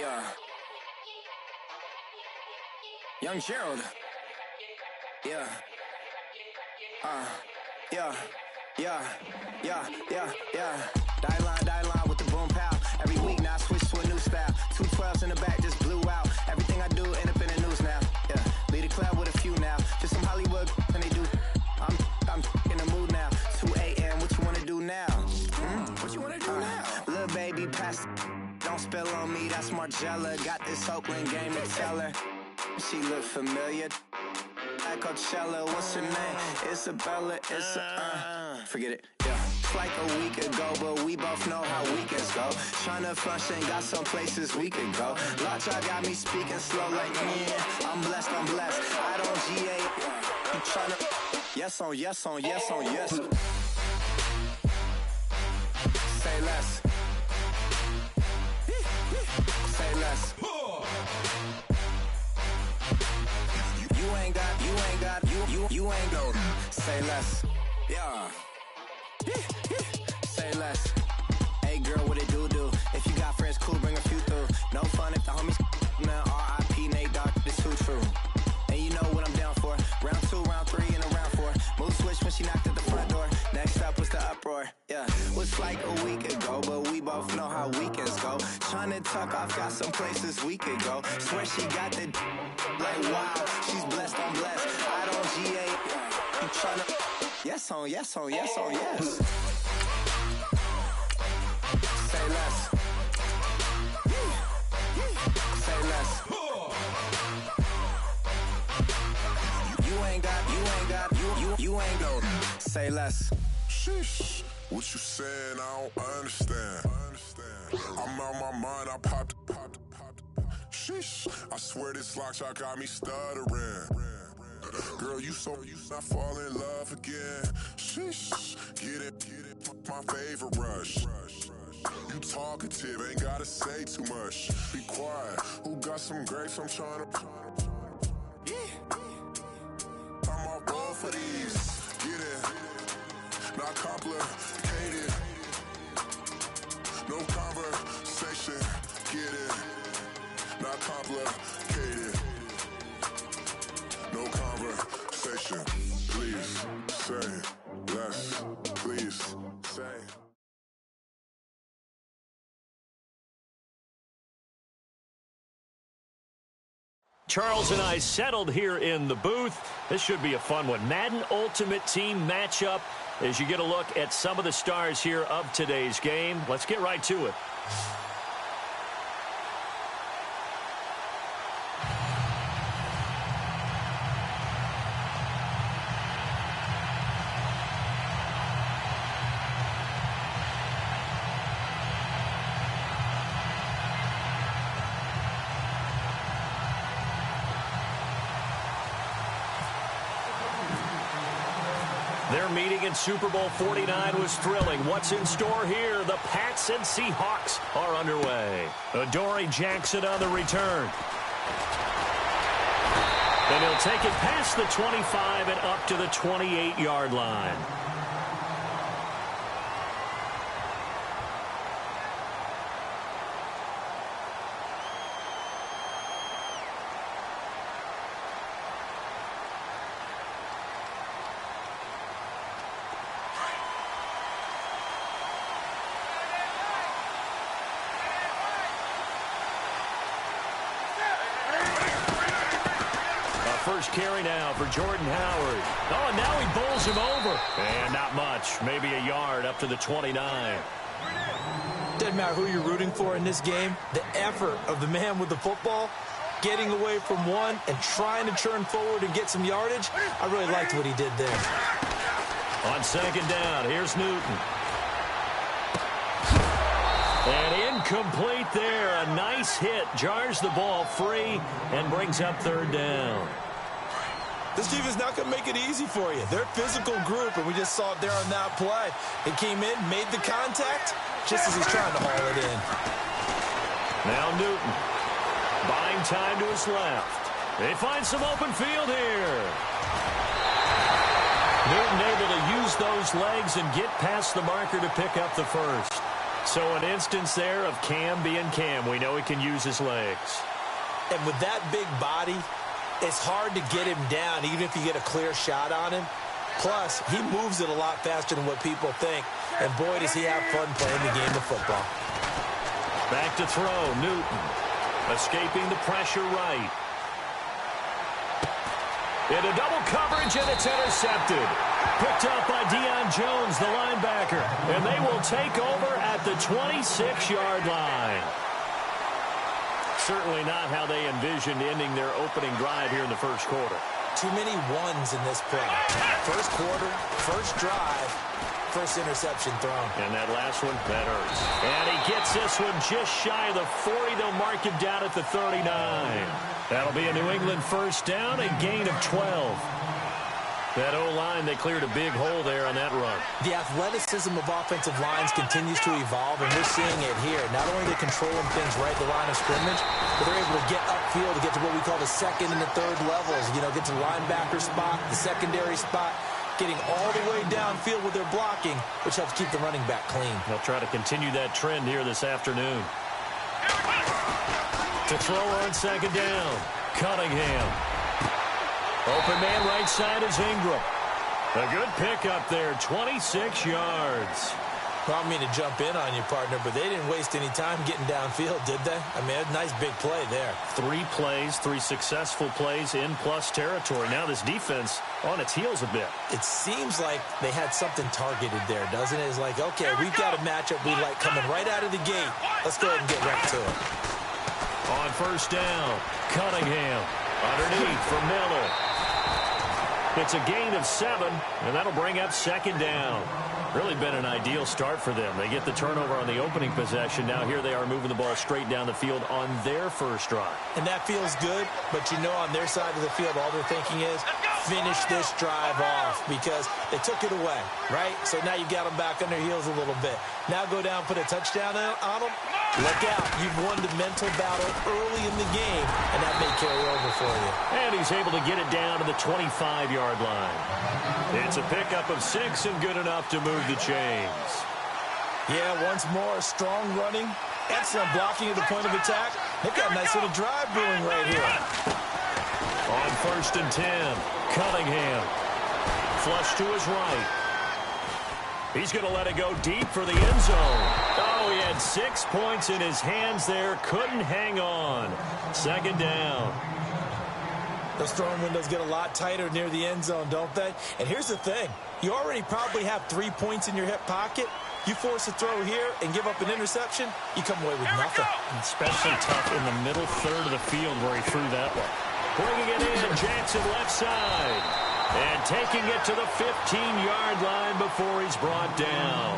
Yeah. Young Gerald. Yeah. Yeah. Die line with the boom pow. Every week now I switch to a new style. 212s in the back just blew out. Everything I do end up in the news now. Yeah. Lead a club with a few now. Just some Hollywood and they do. I'm in the mood now. 2 a.m. What you wanna do now? What you wanna do now? Little baby, pass. Don't spill on me. That's Margella. Got this Oakland game to tell her. She look familiar. Like Coachella, what's her name? Isabella, forget it, yeah. It's like a week ago, but we both know how weekends go. Tryna function, got some places we could go. Lockjaw got me speaking slow like, yeah, I'm blessed. I don't GA, you tryna, yes on yes. Say less. Say less. You ain't go. Say less. Yeah. Say less. Hey girl, what it do? If you got friends, cool, bring a few through. No fun if the homies now R.I.P. Nate Dogg, this too true. And you know what I'm down for. Round 2, round 3, and a round 4. Move switch when she knocked at the front door. Next up was the uproar. Yeah. Was like a week ago, but we both know how weekends go. Tryna tuck off, got some places we could go. Swear she got the like wow, she's blessed, I'm blessed. I don't GA. You tryna yes on yes. Say less. Say less. You ain't go. Say less. Sheesh. What you saying? I don't understand. I'm out my mind. I popped. Sheesh. I swear this lockjaw got me stuttering. Girl, you not fall in love again. Sheesh. Get it. My favorite rush. You talkative, ain't gotta say too much. Be quiet. Who got some grapes? I'm trying to. I'm all roll for these. Get it. Not complicated. No conversation. Get it. Not complicated. No conversation. Please say less. Please say. Charles and I settled here in the booth. This should be a fun one. Madden Ultimate Team matchup as you get a look at some of the stars here of today's game. Let's get right to it. Their meeting in Super Bowl 49 was thrilling. What's in store here? The Pats and Seahawks are underway. Adoree Jackson on the return. And he'll take it past the 25 and up to the 28-yard line. First carry now for Jordan Howard. Oh, and now he bowls him over. And not much. Maybe a yard up to the 29. Doesn't matter who you're rooting for in this game. The effort of the man with the football, getting away from one and trying to turn forward and get some yardage, I really liked what he did there. On second down, here's Newton. And incomplete there. A nice hit. Jars the ball free and brings up third down. This defense not going to make it easy for you. They're a physical group, and we just saw it there on that play. It came in, made the contact, just as he's trying to haul it in. Now Newton. Buying time to his left. They find some open field here. Newton able to use those legs and get past the marker to pick up the first. So an instance there of Cam being Cam. We know he can use his legs. And with that big body, it's hard to get him down, even if you get a clear shot on him. Plus, he moves it a lot faster than what people think. And boy, does he have fun playing the game of football. Back to throw, Newton. Escaping the pressure right. Into double coverage, and it's intercepted. Picked up by Deion Jones, the linebacker. And they will take over at the 26-yard line. Certainly not how they envisioned ending their opening drive here in the first quarter. Too many ones in this play. First quarter, first drive, first interception thrown. And that last one, that hurts. And he gets this one just shy of the 40. They'll mark him down at the 39. That'll be a New England first down, a gain of 12. That O-line, they cleared a big hole there on that run. The athleticism of offensive lines continues to evolve, and we're seeing it here. Not only are they controlling things right at the line of scrimmage, but they're able to get upfield to get to what we call the second and the third levels. You know, get to the linebacker spot, the secondary spot, getting all the way downfield with their blocking, which helps keep the running back clean. They'll try to continue that trend here this afternoon. To throw on second down, Cunningham. Open man right side is Ingram. A good pickup there, 26 yards. Well, I don't mean to jump in on you, partner, but they didn't waste any time getting downfield, did they? I mean, a nice big play there. 3 plays, 3 successful plays in plus territory. Now this defense on its heels a bit. It seems like they had something targeted there, doesn't it? It's like, okay, we've got a matchup we like coming right out of the gate. Let's go ahead and get right to it. On first down, Cunningham underneath for Miller. It's a gain of 7, and that'll bring up second down. Really been an ideal start for them. They get the turnover on the opening possession. Now here they are moving the ball straight down the field on their first drive. And that feels good, but you know on their side of the field, all they're thinking is finish this drive off because they took it away, right? So now you got them back on their heels a little bit. Now go down, put a touchdown on them. Look out. You've won the mental battle early in the game, and that may carry over for you. And he's able to get it down to the 25-yard line. It's a pickup of 6 and good enough to move the chains. Yeah, once more, strong running, excellent blocking at the point of attack. They've got a nice little drive brewing right here. On first and 10, Cunningham. Flush to his right. He's going to let it go deep for the end zone. Oh, he had 6 points in his hands there. Couldn't hang on. Second down. Those throwing windows get a lot tighter near the end zone, don't they? And here's the thing. You already probably have 3 points in your hip pocket. You force a throw here and give up an interception, you come away with nothing. Especially tough in the middle third of the field where he threw that one. Bringing it in, Jackson left side. And taking it to the 15-yard line before he's brought down.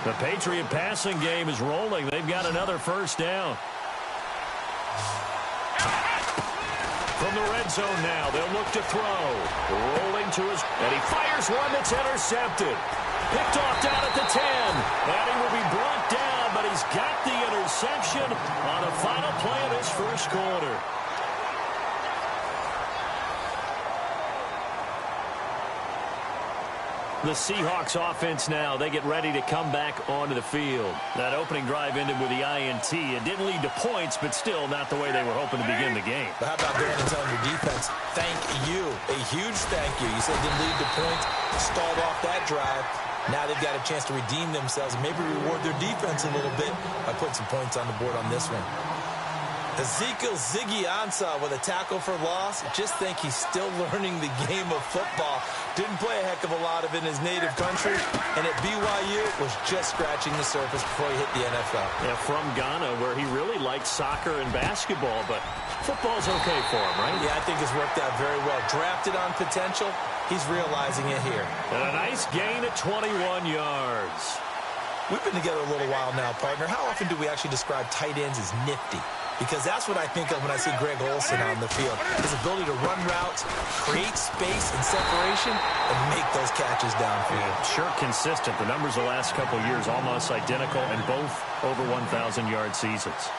The Patriot passing game is rolling. They've got another first down. From the red zone now, they'll look to throw. Rolling to his... And he fires one that's intercepted. Picked off down at the 10. And he will be brought down, but he's got the interception on the final play of this first quarter. The Seahawks offense now, they get ready to come back onto the field. That opening drive ended with the INT. It didn't lead to points, but still not the way they were hoping to begin the game. But how about going and telling your defense, thank you, a huge thank you. You said it didn't lead to points, stalled off that drive. Now they've got a chance to redeem themselves and maybe reward their defense a little bit by putting some points on the board on this one. Ezekiel Ziggy Ansah with a tackle for loss. Just think he's still learning the game of football. Didn't play a heck of a lot of it in his native country. And at BYU was just scratching the surface before he hit the NFL. Yeah, from Ghana, where he really liked soccer and basketball, but football's okay for him, right? Yeah, I think it's worked out very well. Drafted on potential, he's realizing it here. And a nice gain at 21 yards. We've been together a little while now, partner. How often do we actually describe tight ends as nifty? Because that's what I think of when I see Greg Olsen on the field. His ability to run routes, create space and separation, and make those catches downfield. Yeah, sure consistent. The numbers the last couple of years almost identical, and both over 1,000-yard seasons.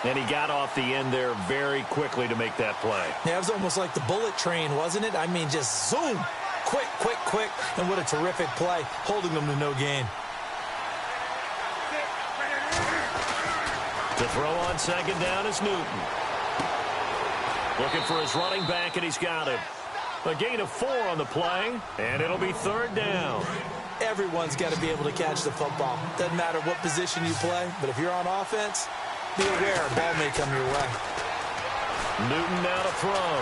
And he got off the end there very quickly to make that play. Yeah, it was almost like the bullet train, wasn't it? I mean, just zoom. Quick, quick, quick. And what a terrific play, holding them to no gain. To throw on second down is Newton. Looking for his running back, and he's got him. A gain of 4 on the play, and it'll be third down. Everyone's got to be able to catch the football. Doesn't matter what position you play, but if you're on offense, be aware a ball may come your way. Newton now to throw.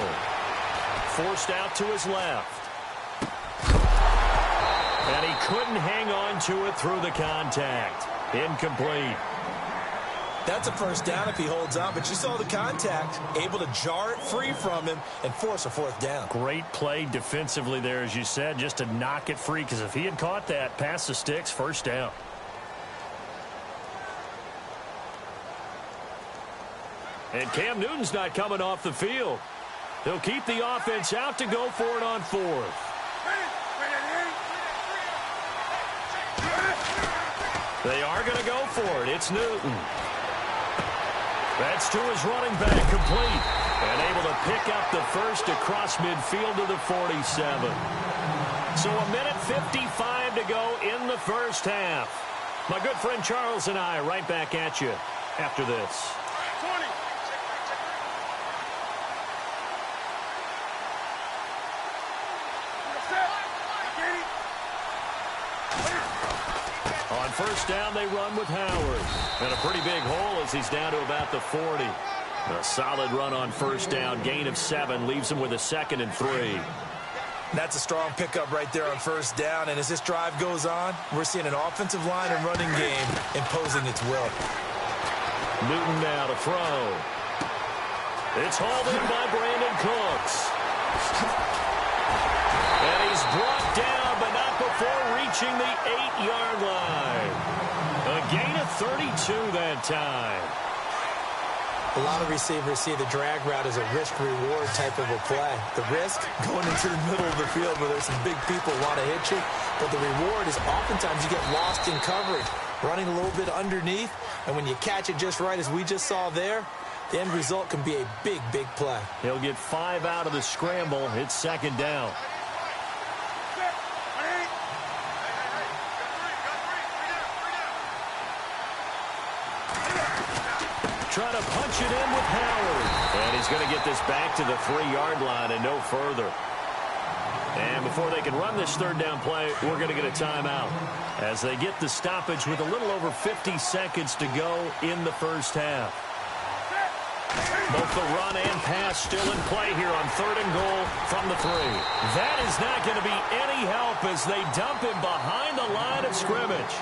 Forced out to his left. And he couldn't hang on to it through the contact. Incomplete. That's a first down if he holds on, but you saw the contact, able to jar it free from him and force a fourth down. Great play defensively there, as you said, just to knock it free, because if he had caught that, past the sticks, first down. And Cam Newton's not coming off the field. They'll keep the offense out to go for it on fourth. They are going to go for it. It's Newton. That's to his running back, complete. And able to pick up the first across midfield to the 47. So a minute 55 to go in the first half. My good friend Charles and I right back at you after this. 20. On first down, they run with Howard. And a pretty big hole as he's down to about the 40. A solid run on first down. Gain of 7 leaves him with a 2nd and 3. That's a strong pickup right there on first down. And as this drive goes on, we're seeing an offensive line and running game imposing its will. Newton now to throw. It's hauled in by Brandon Cooks. And he's brought down, but not before reaching the 8-yard line. A gain of 32 that time. A lot of receivers see the drag route as a risk-reward type of a play. The risk, going into the middle of the field where there's some big people want to hit you. But the reward is oftentimes you get lost in coverage, running a little bit underneath. And when you catch it just right, as we just saw there, the end result can be a big, big play. He'll get 5 out of the scramble. It's second down. Trying to punch it in with Howard. And he's going to get this back to the 3-yard line and no further. And before they can run this third down play, we're going to get a timeout as they get the stoppage with a little over 50 seconds to go in the first half. Both the run and pass still in play here on 3rd and goal from the 3. That is not going to be any help as they dump him behind the line of scrimmage.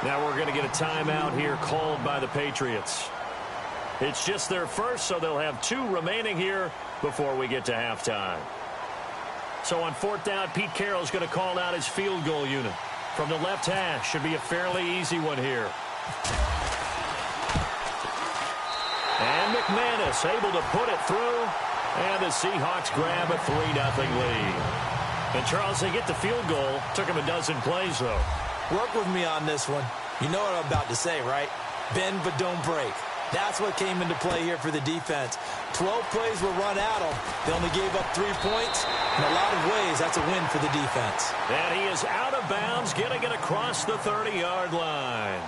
Now we're going to get a timeout here called by the Patriots. It's just their first, so they'll have 2 remaining here before we get to halftime. So on 4th down, Pete Carroll's going to call out his field goal unit. From the left hash, should be a fairly easy one here. And McManus able to put it through, and the Seahawks grab a 3-0 lead. And Charles, they get the field goal. Took him a dozen plays, though. Work with me on this one. You know what I'm about to say, right? Bend but don't break. That's what came into play here for the defense. 12 plays were run at them. They only gave up 3 points. In a lot of ways, that's a win for the defense. And he is out of bounds, getting it across the 30-yard line.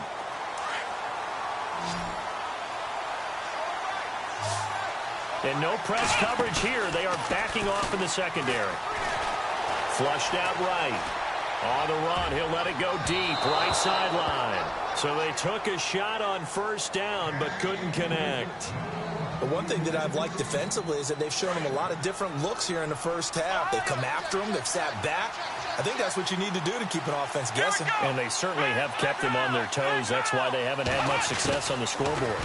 And no press coverage here. They are backing off in the secondary. Flushed out right. On the run, he'll let it go deep, right sideline. So they took a shot on first down, but couldn't connect. The one thing that I've liked defensively is that they've shown him a lot of different looks here in the first half. They've come after him. They've sat back. I think that's what you need to do to keep an offense guessing. And they certainly have kept them on their toes. That's why they haven't had much success on the scoreboard.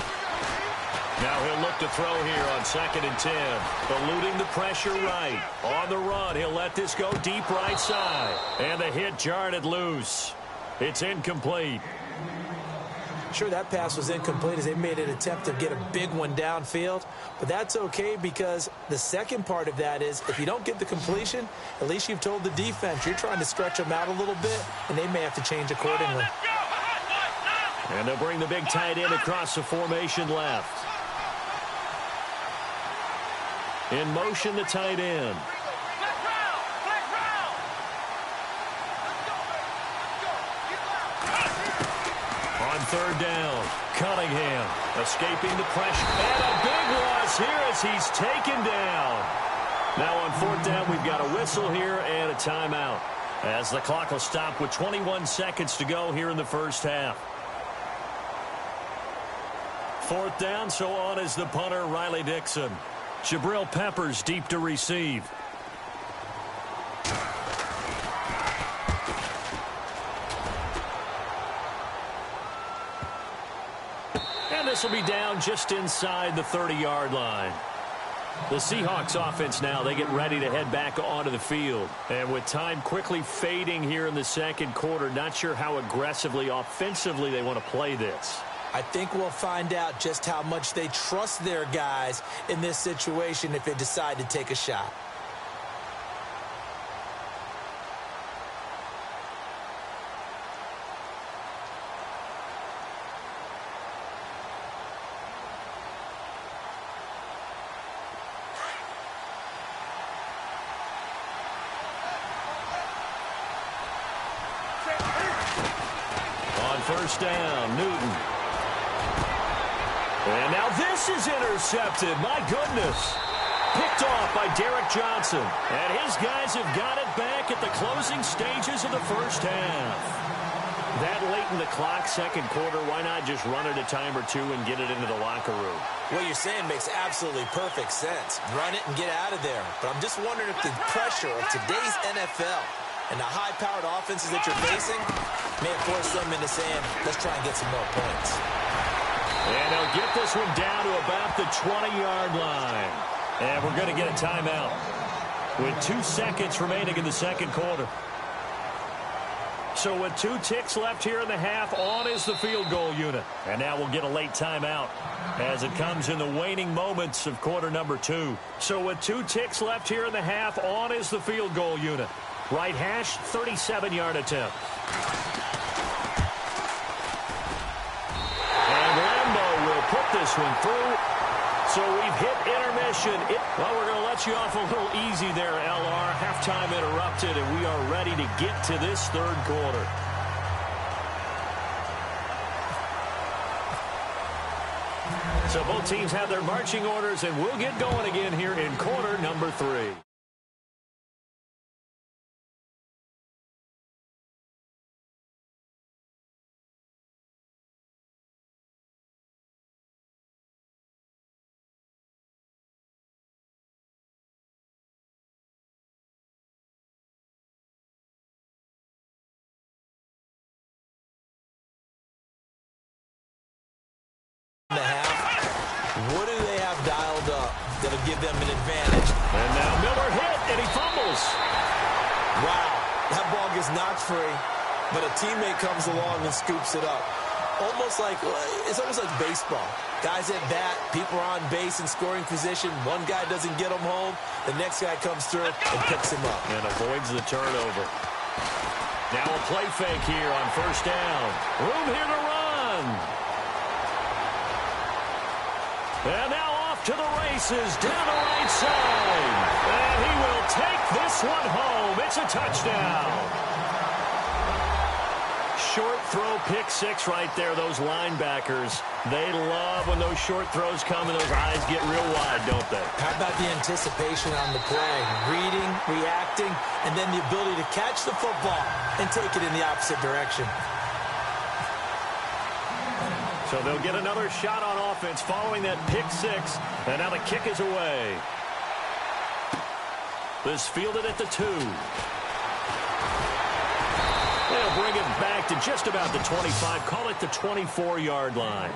Now he'll look to throw here on 2nd and 10. Eluding the pressure right. On the run, he'll let this go deep right side. And the hit jarred it loose. It's incomplete. Sure, that pass was incomplete as they made an attempt to get a big one downfield. But that's okay because the second part of that is if you don't get the completion, at least you've told the defense you're trying to stretch them out a little bit, and they may have to change accordingly. And they'll bring the big tight end across the formation left. In motion, the tight end. On third down. Cunningham escaping the pressure. And a big loss here as he's taken down. Now on fourth down, we've got a whistle here and a timeout, as the clock will stop with 21 seconds to go here in the first half. Fourth down, so on is the punter, Riley Dixon. Jabril Peppers deep to receive. And this will be down just inside the 30-yard line. The Seahawks offense now, they get ready to head back onto the field. And with time quickly fading here in the second quarter, not sure how aggressively, offensively they want to play this. I think we'll find out just how much they trust their guys in this situation if they decide to take a shot. First down, Newton. And now this is intercepted. My goodness. Picked off by Derek Johnson. And his guys have got it back at the closing stages of the first half. That late in the clock, second quarter, why not just run it a time or two and get it into the locker room? What you're saying makes absolutely perfect sense. Run it and get out of there. But I'm just wondering if the pressure of today's NFL and the high-powered offenses that you're facing may have forced them into saying, let's try and get some more points. And they'll get this one down to about the 20-yard line. And we're going to get a timeout with 2 seconds remaining in the second quarter. So with 2 ticks left here in the half, on is the field goal unit. And now we'll get a late timeout as it comes in the waning moments of quarter number 2. So with 2 ticks left here in the half, on is the field goal unit. Right hash, 37-yard attempt. And Lambo will put this one through. So we've hit intermission. Well, we're going to let you off a little easy there, LR. Halftime interrupted, and we are ready to get to this third quarter. So both teams have their marching orders, and we'll get going again here in quarter number 3. What do they have dialed up that'll give them an advantage? And now Miller hit, and he fumbles. Wow, that ball gets knocked free, but a teammate comes along and scoops it up. It's almost like baseball. Guys at bat, people are on base in scoring position. One guy doesn't get him home. The next guy comes through and picks him up. And avoids the turnover. Now a play fake here on first down. Room here to run. And now off to the races down the right side. And he will take this one home. It's a touchdown. Short throw, pick six right there. Those linebackers, they love when those short throws come and those eyes get real wide, don't they? How about the anticipation on the play? Reading, reacting, and then the ability to catch the football and take it in the opposite direction. So they'll get another shot on offense following that pick six. And now the kick is away. This fielded at the 2. They'll bring it back to just about the 25. Call it the 24-yard line.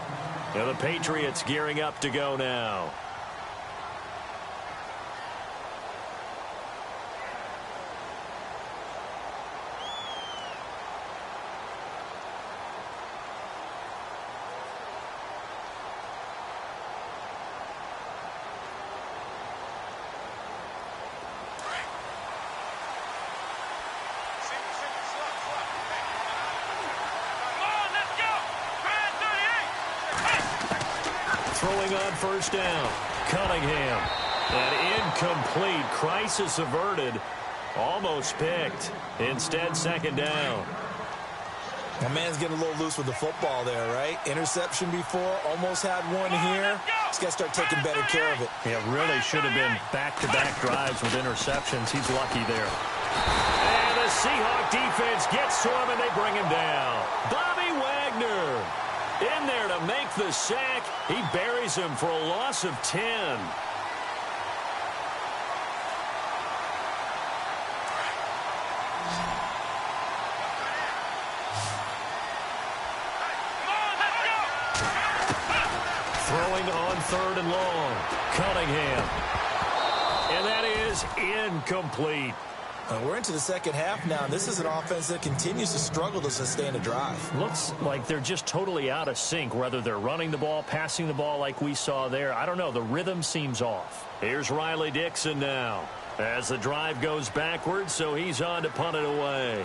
Now the Patriots gearing up to go now. Throwing on first down, Cunningham. And incomplete. Crisis averted. Almost picked. Instead, second down. My man's getting a little loose with the football there, right? Interception before, almost had one here. He's got to start taking better care of it. Yeah, really should have been back-to-back drives with interceptions. He's lucky there. And the Seahawk defense gets to him, and they bring him down. Bobby Wagner in there to make the sack. He buries him for a loss of 10. Throwing on 3rd and long. Cunningham. And that is incomplete. We're into the second half now. This is an offense that continues to struggle to sustain a drive. Looks like they're just totally out of sync, whether they're running the ball, passing the ball like we saw there. I don't know. The rhythm seems off. Here's Riley Dixon now as the drive goes backwards, so he's on to punt it away.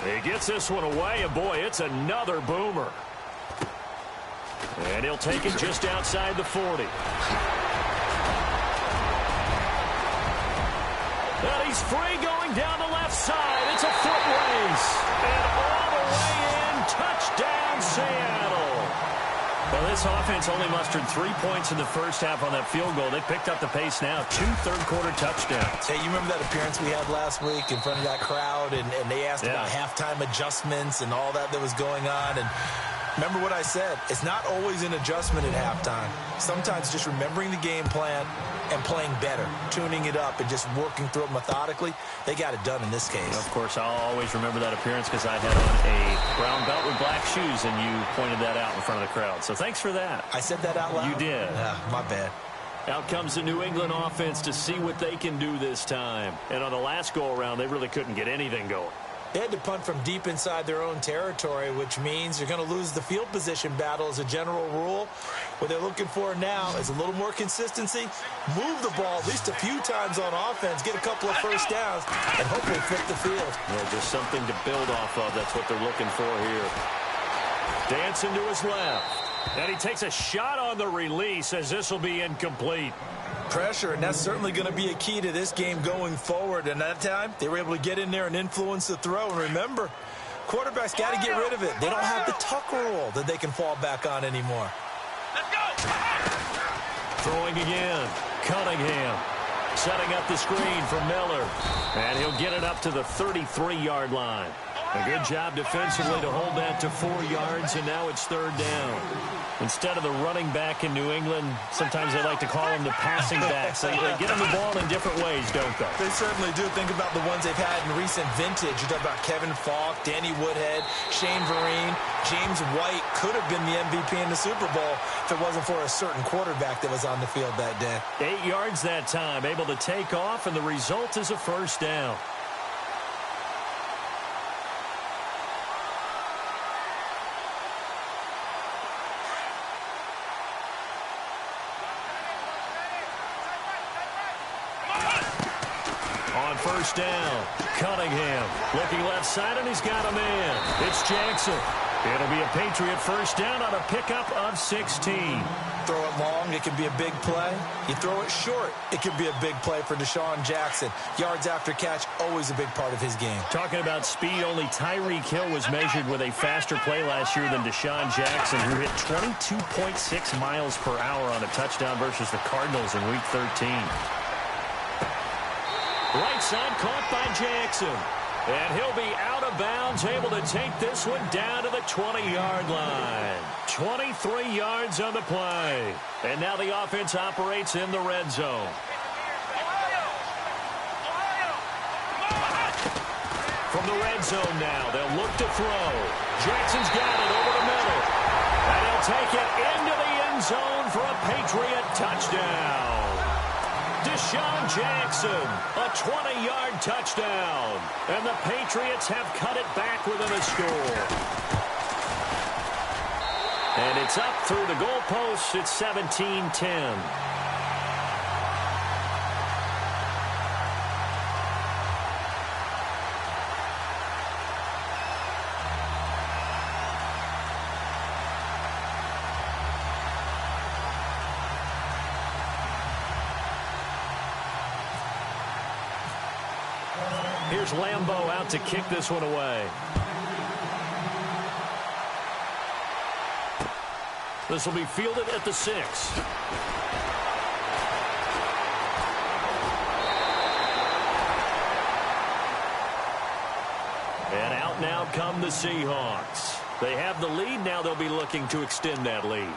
He gets this one away, and boy, it's another boomer. And he'll take it just outside the 40. And he's free going down the left side. It's a foot race. And all the way in, touchdown Seattle. Well, this offense only mustered 3 points in the first half on that field goal. They picked up the pace now. 2 third-quarter touchdowns. Hey, you remember that appearance we had last week in front of that crowd, and they asked about halftime adjustments and all that was going on, and remember what I said. It's not always an adjustment at halftime. Sometimes just remembering the game plan and playing better, tuning it up and just working through it methodically. They got it done in this case. Of course, I'll always remember that appearance because I had on a brown belt with black shoes, and you pointed that out in front of the crowd. So thanks for that. I said that out loud? You did. Yeah, my bad. Out comes the New England offense to see what they can do this time. And on the last go-around, they really couldn't get anything going. They had to punt from deep inside their own territory, which means you're going to lose the field position battle as a general rule. What they're looking for now is a little more consistency, move the ball at least a few times on offense, get a couple of first downs, and hopefully flip the field. Yeah, just something to build off of. That's what they're looking for here. Dancing to his left. And he takes a shot on the release as this will be incomplete. Pressure, and that's certainly going to be a key to this game going forward. And that time, they were able to get in there and influence the throw. And remember, quarterbacks got to get rid of it. They don't have the tuck rule that they can fall back on anymore. Let's go! Throwing again. Cunningham setting up the screen for Miller. And he'll get it up to the 33-yard line. A good job defensively to hold that to 4 yards, and now it's 3rd down. Instead of the running back in New England, sometimes they like to call them the passing backs. They get them the ball in different ways, don't they? They certainly do. Think about the ones they've had in recent vintage. You talk about Kevin Falk, Danny Woodhead, Shane Vereen, James White could have been the MVP in the Super Bowl if it wasn't for a certain quarterback that was on the field that day. 8 yards that time, able to take off, and the result is a first down. First down. Cunningham looking left side, and he's got a man. It's Jackson. It'll be a Patriot first down on a pickup of 16. Throw it long, it can be a big play. You throw it short, it could be a big play for Deshaun Jackson. Yards after catch, always a big part of his game. Talking about speed, only Tyreek Hill was measured with a faster play last year than Deshaun Jackson, who hit 22.6 miles per hour on a touchdown versus the Cardinals in Week 13. Right side caught by Jackson. And he'll be out of bounds, able to take this one down to the 20-yard line. 23 yards on the play. And now the offense operates in the red zone. From the red zone now, they'll look to throw. Jackson's got it over the middle. And he'll take it into the end zone for a Patriot touchdown. Deshaun Jackson, a 20-yard touchdown. And the Patriots have cut it back within a score. And it's up through the goalposts. It's 17-10. Here's Lambeau out to kick this one away. This will be fielded at the 6. And out now come the Seahawks. They have the lead. Now they'll be looking to extend that lead.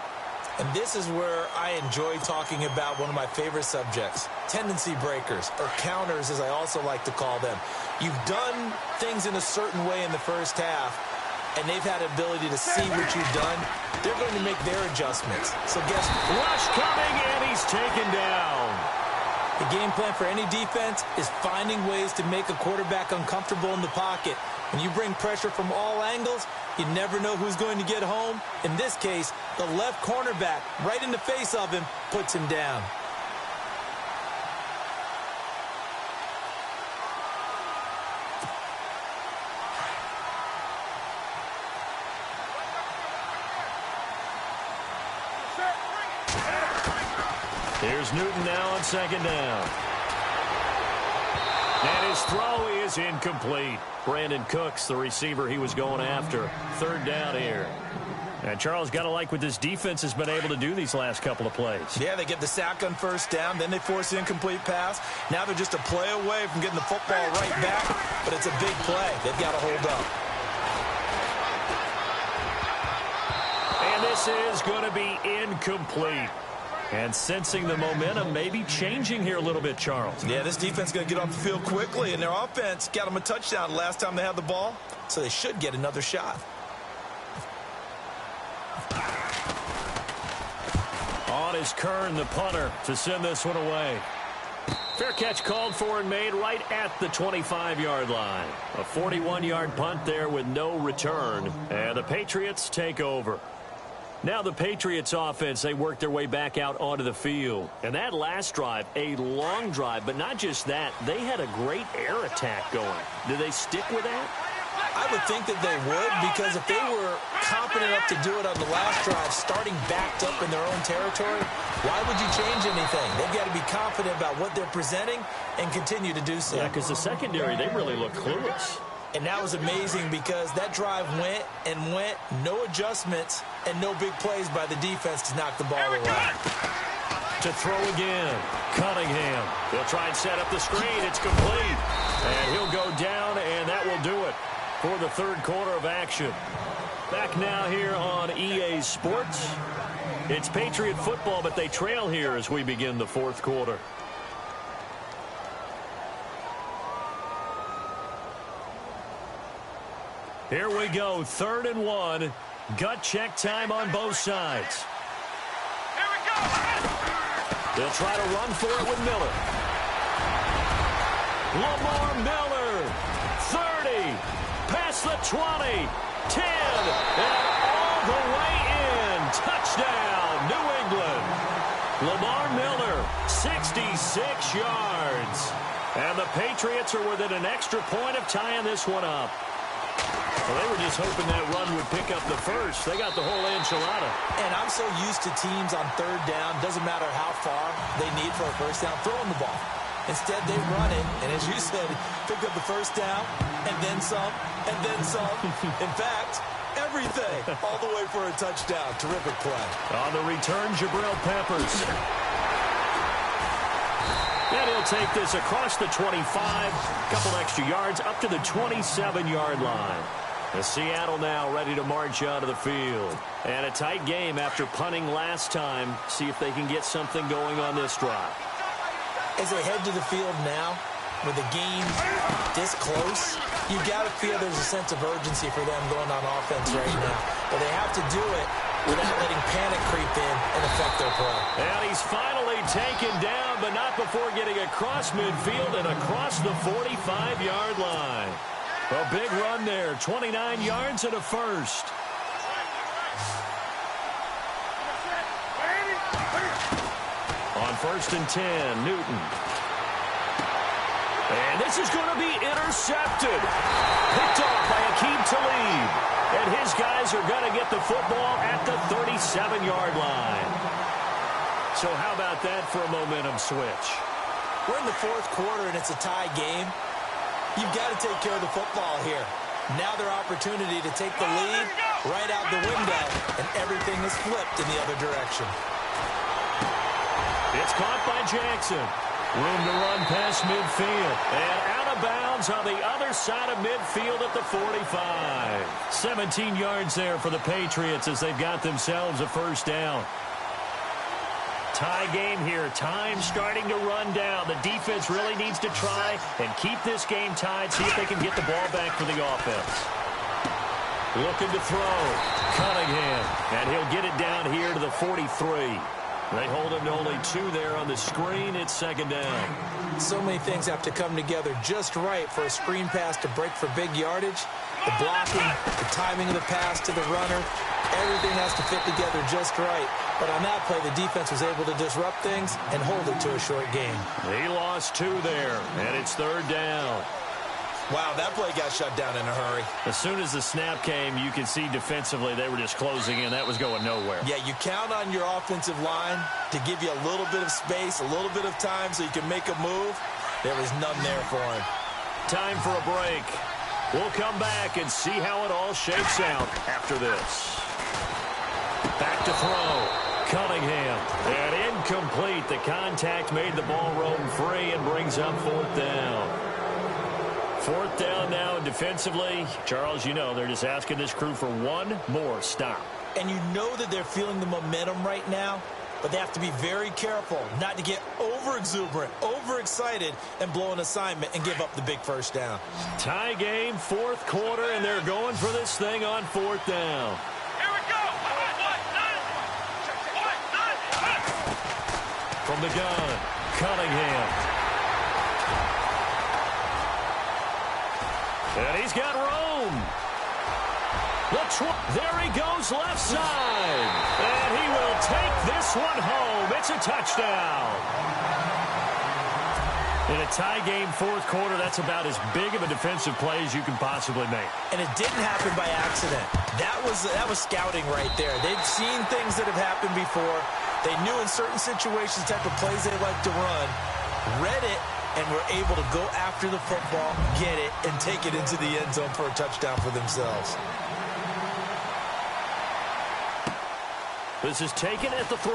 And this is where I enjoy talking about one of my favorite subjects, tendency breakers, or counters as I also like to call them. You've done things in a certain way in the first half, and they've had the ability to see what you've done. They're going to make their adjustments. So guess what? Rush coming, and he's taken down. The game plan for any defense is finding ways to make a quarterback uncomfortable in the pocket. When you bring pressure from all angles, you never know who's going to get home. In this case, the left cornerback, right in the face of him, puts him down. Here's Newton now on second down. And his throw is incomplete. Brandon Cooks, the receiver he was going after. Third down here. And Charles, got to like what this defense has been able to do these last couple of plays. Yeah, they get the sack on first down, then they force the incomplete pass. Now they're just a play away from getting the football right back, but it's a big play. They've got to hold up. And this is going to be incomplete. And sensing the momentum maybe changing here a little bit, Charles. Yeah, this defense is going to get off the field quickly, and their offense got them a touchdown last time they had the ball, so they should get another shot. On is Kern, the punter, to send this one away. Fair catch called for and made right at the 25-yard line. A 41-yard punt there with no return. And the Patriots take over. Now the Patriots offense, they work their way back out onto the field. And that last drive, a long drive, but not just that. They had a great air attack going. Do they stick with that? I would think that they would, because if they were confident enough to do it on the last drive, starting backed up in their own territory, why would you change anything? They've got to be confident about what they're presenting and continue to do so. Yeah, because the secondary, they really look clueless. And that was amazing because that drive went and went, no adjustments and no big plays by the defense to knock the ball away. To throw again, Cunningham. He'll try and set up the screen. It's complete. And he'll go down, and that will do it for the third quarter of action. Back now here on EA Sports. It's Patriot football, but they trail here as we begin the fourth quarter. Here we go, 3rd and 1. Gut check time on both sides. Here we go. They'll try to run for it with Miller. Lamar Miller, 30, past the 20, 10, and all the way in. Touchdown, New England. Lamar Miller, 66 yards. And the Patriots are within an extra point of tying this one up. Well, they were just hoping that run would pick up the first. They got the whole enchilada. And I'm so used to teams on 3rd down, doesn't matter how far they need for a first down, throwing the ball. Instead, they run it, and as you said, pick up the first down, and then some, and then some. In fact, everything, all the way for a touchdown. Terrific play. On the return, Jabril Peppers. And he'll take this across the 25, couple extra yards, up to the 27-yard line. The Seattle now ready to march out of the field. And a tight game after punting last time. See if they can get something going on this drive. As they head to the field now, with the game this close, you've got to feel there's a sense of urgency for them going on offense right now. But they have to do it without letting panic creep in and affect their play. And he's finally taken down, but not before getting across midfield and across the 45-yard line. A big run there, 29 yards and a first. On 1st and 10, Newton. And this is going to be intercepted. Picked off by Aqib Talib. And his guys are going to get the football at the 37-yard line. So how about that for a momentum switch? We're in the 4th quarter, and it's a tie game. You've got to take care of the football here. Now their opportunity to take the lead right out the window, and everything is flipped in the other direction. It's caught by Jackson. Room to run past midfield. And out of bounds on the other side of midfield at the 45. 17 yards there for the Patriots as they've got themselves a first down. Tie game here. Time starting to run down. The defense really needs to try and keep this game tied, see if they can get the ball back for the offense. Looking to throw. Cunningham. And he'll get it down here to the 43. They hold him to only 2 there on the screen. It's second down. So many things have to come together just right for a screen pass to break for big yardage. The blocking, the timing of the pass to the runner, everything has to fit together just right. But on that play, the defense was able to disrupt things and hold it to a short game. He lost 2 there, and it's third down. Wow, that play got shut down in a hurry. As soon as the snap came, you could see defensively they were just closing in. That was going nowhere. Yeah, you count on your offensive line to give you a little bit of space, a little bit of time so you can make a move. There was none there for him. Time for a break. We'll come back and see how it all shakes out after this. Back to throw. Cunningham. And incomplete. The contact made the ball roam free and brings up fourth down. Fourth down now, and defensively, Charles, you know, they're just asking this crew for one more stop. And you know that they're feeling the momentum right now, but they have to be very careful not to get over-exuberant, over-excited, and blow an assignment and give up the big first down. Tie game, fourth quarter, and they're going for this thing on fourth down. Here we go. From the gun, Cunningham. And he's got room. There he goes left side. And he will take this one home. It's a touchdown. In a tie game fourth quarter, that's about as big of a defensive play as you can possibly make. And it didn't happen by accident. That was scouting right there. They've seen things that have happened before. They knew in certain situations the type of plays they like to run, read it, and were able to go after the football, get it, and take it into the end zone for a touchdown for themselves. This is taken at the 3.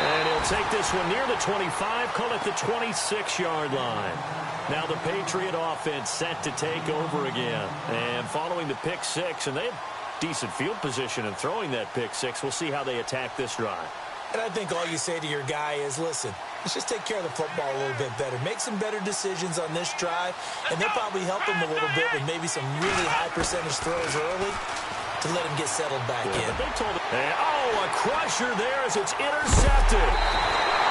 And he'll take this one near the 25, call it the 26-yard line. Now the Patriot offense set to take over again. And following the pick 6, and they have decent field position in throwing that pick 6. We'll see how they attack this drive. And I think all you say to your guy is, listen, let's just take care of the football a little bit better. Make some better decisions on this drive, and they'll probably help him a little bit with maybe some really high percentage throws early to let him get settled back in. But they told him, a crusher there as it's intercepted.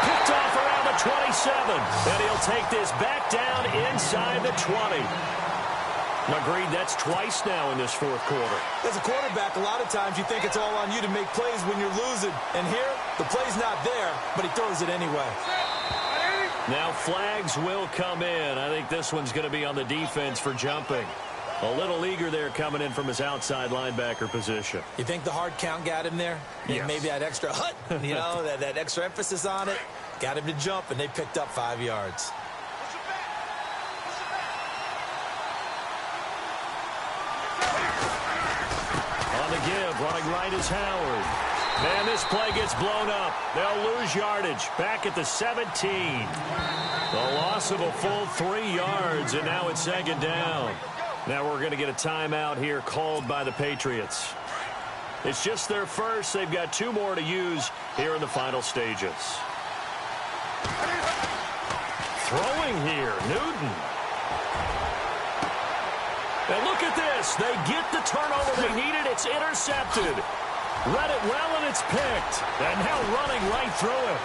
Picked off around the 27, and he'll take this back down inside the 20. Agreed, that's twice now in this fourth quarter. As a quarterback, a lot of times you think it's all on you to make plays when you're losing. And here, the play's not there, but he throws it anyway. Now flags will come in. I think this one's going to be on the defense for jumping. A little eager there coming in from his outside linebacker position. You think the hard count got him there? Yes. Maybe that extra hut, that extra emphasis on it, got him to jump, and they picked up 5 yards. Give, running right is Howard. Man, this play gets blown up. They'll lose yardage. Back at the 17. The loss of a full 3 yards, and now it's second down. Now we're going to get a timeout here called by the Patriots. It's just their first. They've got 2 more to use here in the final stages. Throwing here, Newton. And look at this. They get the turnover they needed. It's intercepted. Read it well, and it's picked. And now running right through it.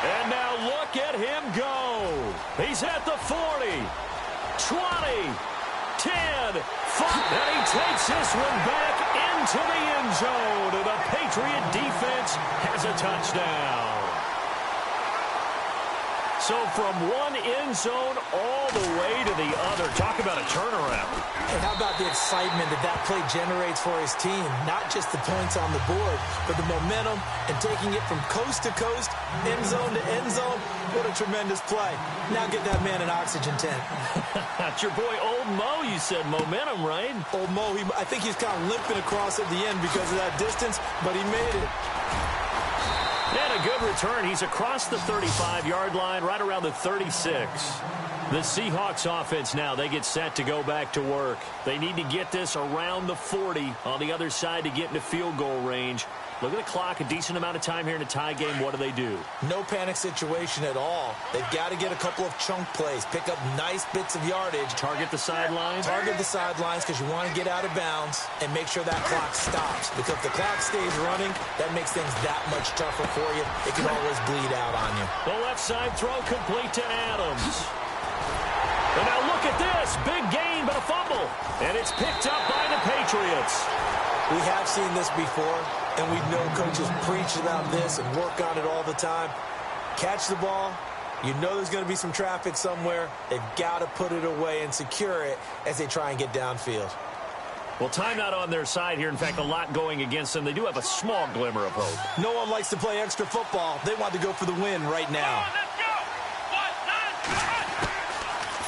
And now look at him go. He's at the 40, 20, 10, 5. And he takes this one back into the end zone. And the Patriot defense has a touchdown. So from one end zone all the way to the other. Talk about a turnaround. And how about the excitement that play generates for his team? Not just the points on the board, but the momentum and taking it from coast to coast, end zone to end zone. What a tremendous play. Now get that man an oxygen tent. That's your boy Old Mo, you said. Momentum, right? Old Mo, I think he's kind of limping across at the end because of that distance, but he made it. And a good return. He's across the 35-yard line, right around the 36. The Seahawks offense now, they get set to go back to work. They need to get this around the 40 on the other side to get into field goal range. Look at the clock, a decent amount of time here in a tie game. What do? No panic situation at all. They've got to get a couple of chunk plays, pick up nice bits of yardage. Target the sidelines? Target the sidelines because you want to get out of bounds and make sure that clock stops. Because if the clock stays running, that makes things that much tougher for you. It can always bleed out on you. The left side throw complete to Adams. And now look at this. Big gain, but a fumble. And it's picked up by the Patriots. We have seen this before, and we know coaches preach about this and work on it all the time. Catch the ball. You know there's going to be some traffic somewhere. They've got to put it away and secure it as they try and get downfield. Well, timeout on their side here. In fact, a lot going against them. They do have a small glimmer of hope. No one likes to play extra football. They want to go for the win right now.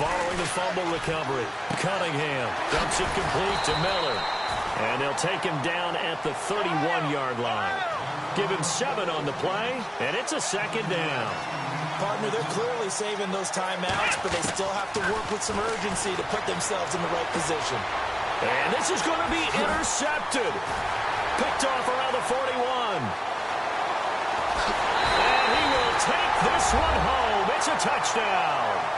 Following the fumble recovery, Cunningham dumps it complete to Miller. And they'll take him down at the 31-yard line. Give him 7 on the play, and it's a second down. Partner, they're clearly saving those timeouts, but they still have to work with some urgency to put themselves in the right position. And this is going to be intercepted. Picked off around the 41. And he will take this one home. It's a touchdown.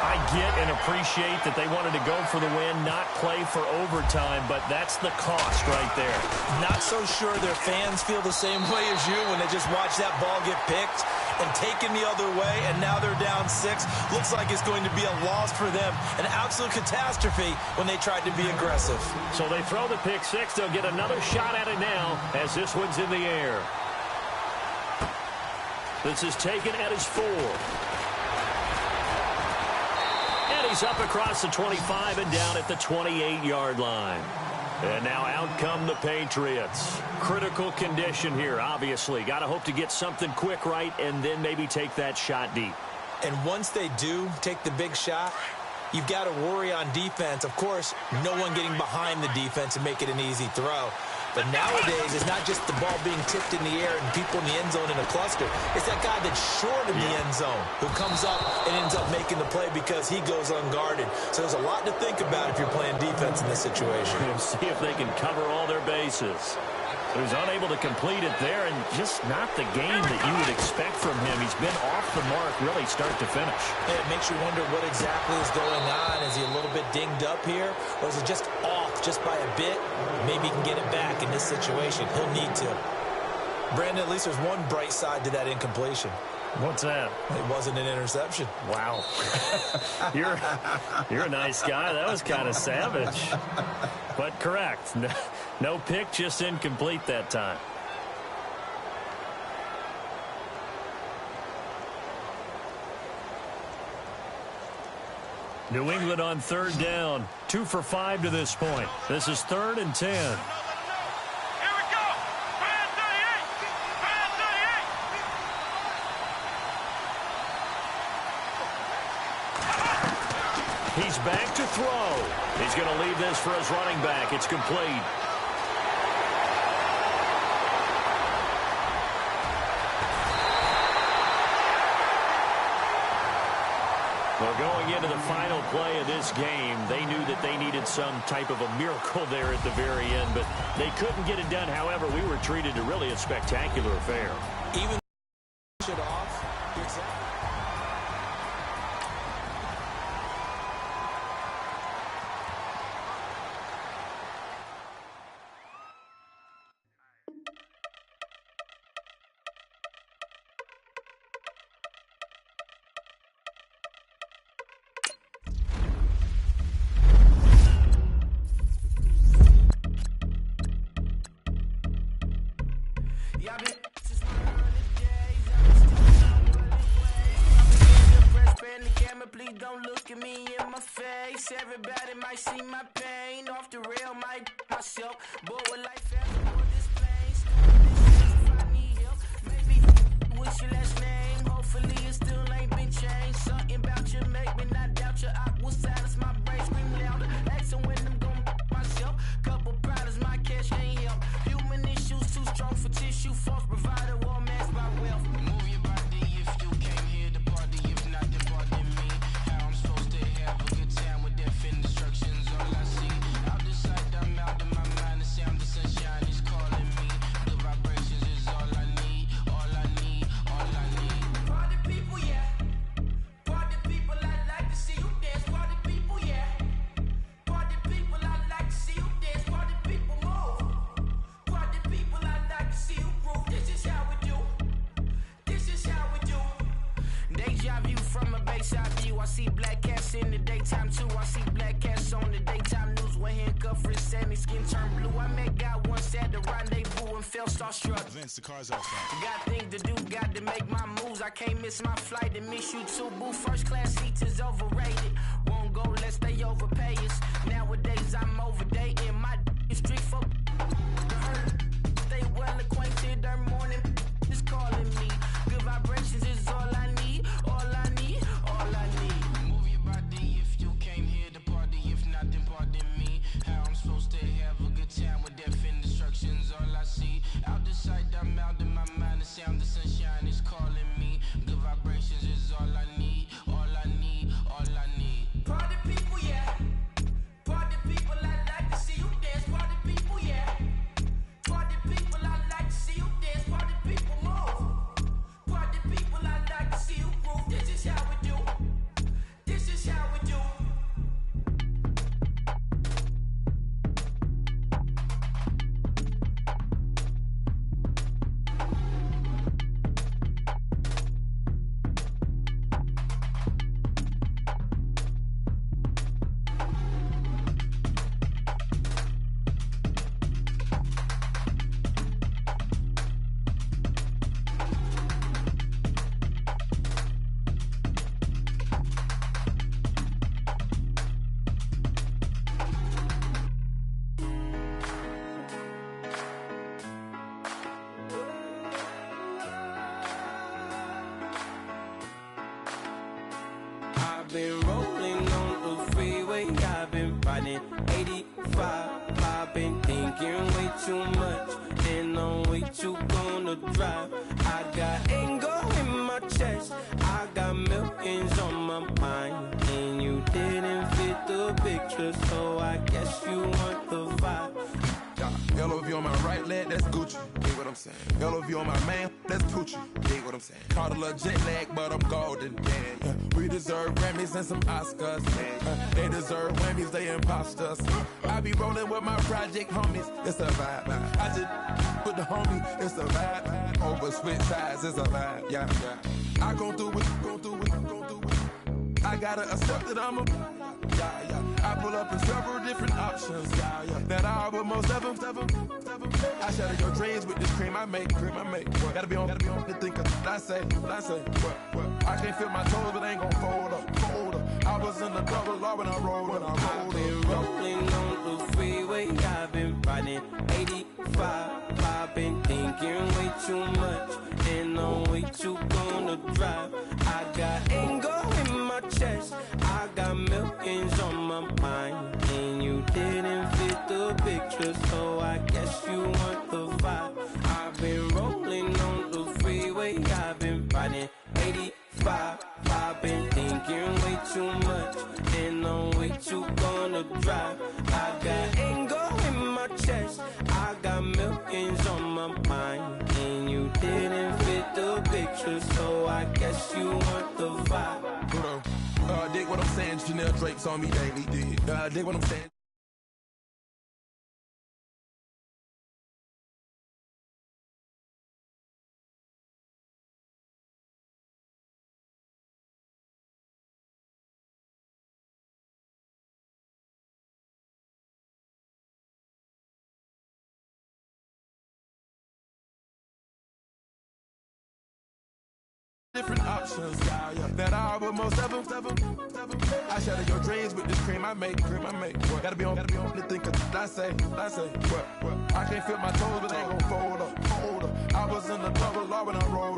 I get and appreciate that they wanted to go for the win, not play for overtime, but that's the cost right there. Not so sure their fans feel the same way as you when they just watch that ball get picked and taken the other way, and now they're down 6. Looks like it's going to be a loss for them, an absolute catastrophe when they tried to be aggressive. So they throw the pick 6. They'll get another shot at it now as this one's in the air. This is taken at his 4. He's up across the 25 and down at the 28-yard line. And now out come the Patriots. Critical condition here, obviously. Got to hope to get something quick right and then maybe take that shot deep. And once they do take the big shot, you've got to worry on defense. Of course, no one getting behind the defense and make it an easy throw. But nowadays, it's not just the ball being tipped in the air and people in the end zone in a cluster. It's that guy that's short of the end zone who comes up and ends up making the play because he goes unguarded. So there's a lot to think about if you're playing defense in this situation. We'll see if they can cover all their bases. He was unable to complete it there, and just not the game that you would expect from him. He's been off the mark really start to finish. It makes you wonder what exactly is going on. Is he a little bit dinged up here, or is it just off just by a bit? Maybe he can get it back in this situation. He'll need to. Brandon, at least there's one bright side to that incompletion. What's that? It wasn't an interception. Wow. You're a nice guy. That was kind of savage. But correct. No pick, just incomplete that time. New England on 3rd down. 2 for 5 to this point. This is 3rd and 10. He's back to throw. He's going to leave this for his running back. It's complete. Well, going into the final play of this game, they knew that they needed some type of a miracle there at the very end, but they couldn't get it done. However, we were treated to really a spectacular affair. Even it off. in my face. Everybody might see my pain. Off the rail, might myself. Boy, with life after this plane. Still if I need help. Maybe what's your last name? Hopefully it still ain't been changed. Something about you make me not doubt you. I will silence my brain, scream louder. Asking when I'm gon' myself. Couple problems, my cash ain't help. Human issues too strong for tissue. False provider, war masked by wealth. Move your body if you came here to party. If not, then pardon me. How I'm supposed to have a good time with death and destruction's all I see. Out the sight, I'm out of my mind. The sound of sunshine is calling me. The vibrations is all I need. All I need, all I need. Party people, yeah. Party people, I like to see you dance. Party people, yeah. Party people, I like to see you dance. Party people, move. Party people, I like to see you groove. This is how we do. This is how we do. Deja view from a bayside view. I see black cats in the daytime too. I see black cats on the daytime news. When handcuffed, wrist and his skin turned blue. I met God once at the rendezvous and felt starstruck. Vince, the car's outside. Got things to do, got to make my moves. I can't miss my flight and miss you too. Boo, first class seats is overrated. Won't go lest they overpay us. Nowadays I'm overdating. My street folk stay well acquainted. Their morning is calling me. Good vibrations is all I need. All I need, all I need. Move your body if you came here to party. If not, then pardon me. How I'm supposed to have a good time with death and destruction's all I see. Out the sight, I'm out of my mind. The sound of sunshine is calling me. Good vibrations is all I need. All I need, all I need. Party people, yeah. Party people, I like to see you dance. Party people, yeah. Party people, I like to see you dance. Party people, move. Party people, I like to see you groove. This is how we do. This is how we do. I've been rolling on the freeway, I've been riding 85. I've been thinking way too much, and I'm way too gonna drive. I got anger in my chest, I got millions on my mind, and you didn't fit the picture, so I guess you want the vibe. LOV on my right leg, that's Gucci. Dig what I'm saying. LOV on my man, that's Poochie. Dig what I'm saying. Caught a little jet lag, but I'm golden. Yeah. We deserve Grammys and some Oscars. They deserve Whammies, they imposters. I be rolling with my project homies. It's a vibe. I just put the homie. It's a vibe. Over switch sides, it's a vibe. Yeah. I gon' do it. I gotta accept that I'm a. I pull up in several different options. That I will most ever. I shatter your dreams with this cream I make. Gotta be on the thinker. I say. What? I can't feel my toes, but ain't gon' fold up. I was in the double law when I rolled. I've been rolling on the freeway. I've been riding 85. I've been thinking way too much, and I'm way too gonna drive. I got anger in my chest, I got millions on my mind, and you didn't fit the picture, so I guess you want the vibe. I've been rolling on the freeway, I've been riding 85. I've been thinking way too much, and I'm way too gonna drive. I got anger in my chest, I got millions on my mind, and you didn't fit the picture, so I guess you want the vibe. Dig what I'm saying, Chanel drapes on me daily. Dig what I'm saying. Different options. options, yeah. That I will most ever. I shatter your dreams with this cream I make. What? Gotta be on the thing, cause I say, what? I can't feel my toes, but they gon' fold up. I was in the double law when I rolled.